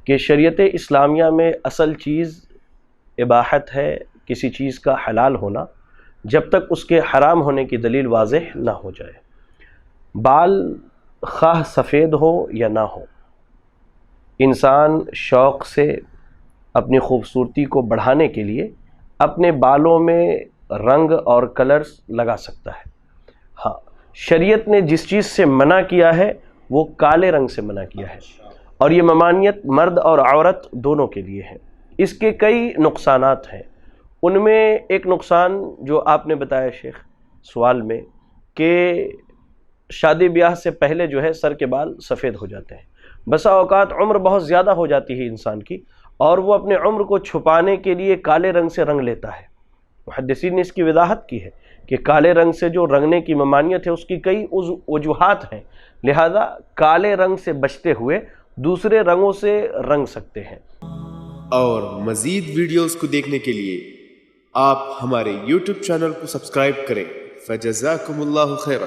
کہ شریعت اسلامیہ میں اصل چیز اباحت ہے، کسی چیز کا حلال ہونا، جب تک اس کے حرام ہونے کی دلیل واضح نہ ہو جائے۔ بال خواہ سفید ہو یا نہ ہو، انسان شوق سے اپنی خوبصورتی کو بڑھانے کے لیے اپنے بالوں میں رنگ اور کلرز لگا سکتا ہے۔ ہاں، شریعت نے جس چیز سے منع کیا ہے وہ کالے رنگ سے منع کیا ہے، اور یہ ممانعت مرد اور عورت دونوں کے لیے ہے۔ اس کے کئی نقصانات ہیں، ان میں ایک نقصان جو آپ نے بتایا شیخ سوال میں، کہ شادی بیاہ سے پہلے جو ہے سر کے بال سفید ہو جاتے ہیں۔ بسا اوقات عمر بہت زیادہ ہو جاتی ہے انسان کی، اور وہ اپنے عمر کو چھپانے کے لیے کالے رنگ سے رنگ لیتا ہے۔ محدثین نے اس کی وضاحت کی ہے کہ کالے رنگ سے جو رنگنے کی ممانعت ہے اس کی کئی وجوہات ہیں، لہذا کالے رنگ سے بچتے ہوئے دوسرے رنگوں سے رنگ سکتے ہیں۔ اور مزید ویڈیوز کو دیکھنے کے لیے آپ ہمارے YouTube چینل کو سبسکرائب کریں۔ فجزاکم اللہ خیرا۔